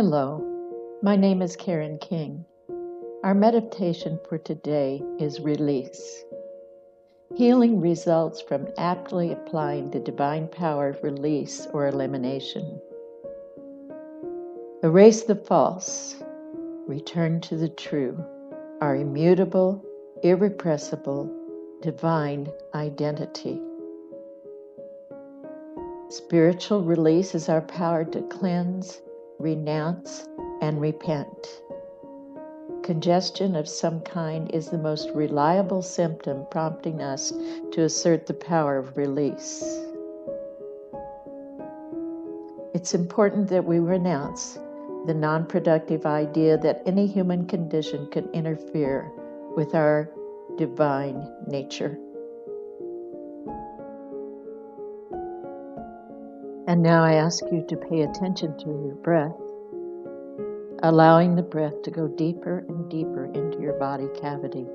Hello, my name is Karen King. Our meditation for today is release. Healing results from aptly applying the divine power of release or elimination. Erase the false, return to the true, our immutable, irrepressible, divine identity. Spiritual release is our power to cleanse, renounce, and repent. Congestion of some kind is the most reliable symptom prompting us to assert the power of release. It's important that we renounce the non-productive idea that any human condition could interfere with our divine nature. And now I ask you to pay attention to your breath, allowing the breath to go deeper and deeper into your body cavity.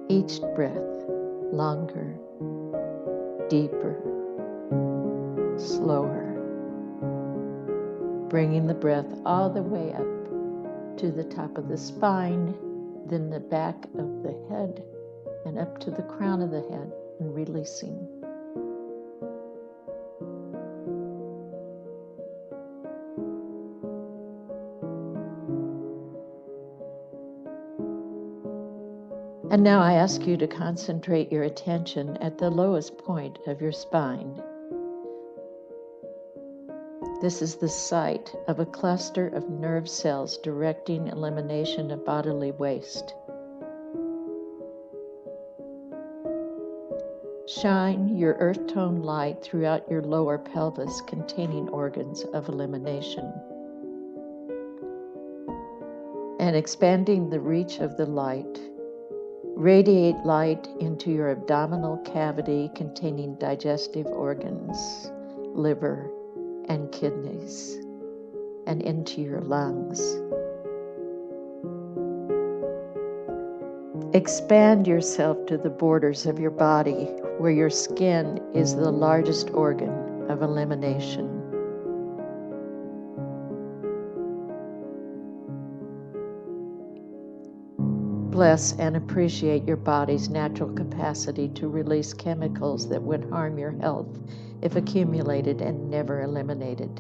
Each breath longer, deeper, slower, bringing the breath all the way up to the top of the spine, then the back of the head, and up to the crown of the head, and releasing. And now I ask you to concentrate your attention at the lowest point of your spine. This is the site of a cluster of nerve cells directing elimination of bodily waste. Shine your earth tone light throughout your lower pelvis containing organs of elimination. And expanding the reach of the light, radiate light into your abdominal cavity containing digestive organs, liver, and kidneys, and into your lungs. Expand yourself to the borders of your body where your skin is the largest organ of elimination. Bless and appreciate your body's natural capacity to release chemicals that would harm your health if accumulated and never eliminated.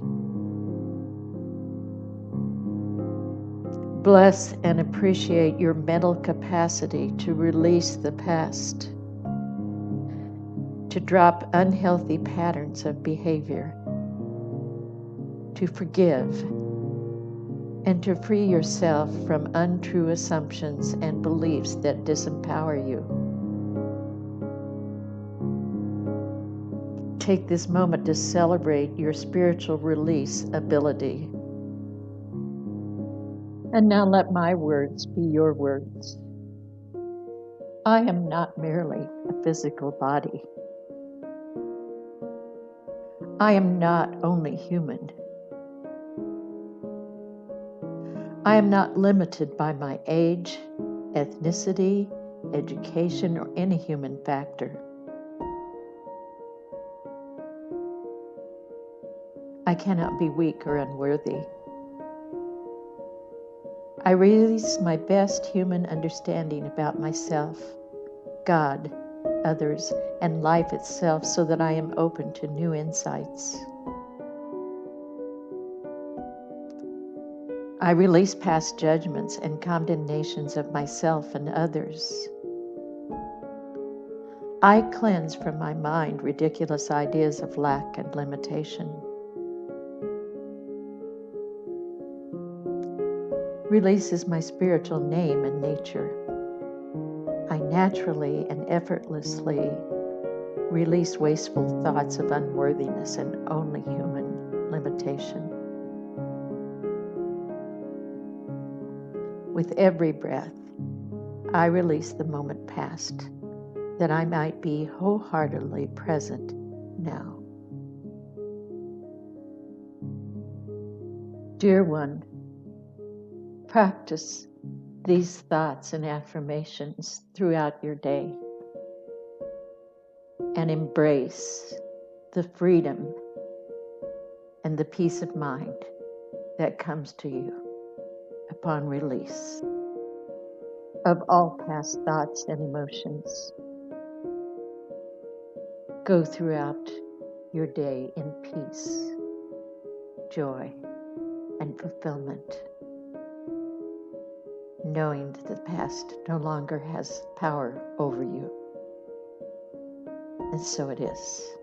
Bless and appreciate your mental capacity to release the past, to drop unhealthy patterns of behavior, to forgive, and to free yourself from untrue assumptions and beliefs that disempower you. Take this moment to celebrate your spiritual release ability. And now let my words be your words. I am not merely a physical body. I am not only human. I am not limited by my age, ethnicity, education, or any human factor. I cannot be weak or unworthy. I release my best human understanding about myself, God, others, and life itself so that I am open to new insights. I release past judgments and condemnations of myself and others. I cleanse from my mind ridiculous ideas of lack and limitation. Release is my spiritual name and nature. I naturally and effortlessly release wasteful thoughts of unworthiness and only human limitation. With every breath, I release the moment past, that I might be wholeheartedly present now. Dear one, practice these thoughts and affirmations throughout your day and embrace the freedom and the peace of mind that comes to you upon release of all past thoughts and emotions. Go throughout your day in peace, joy, and fulfillment, knowing that the past no longer has power over you. And so it is.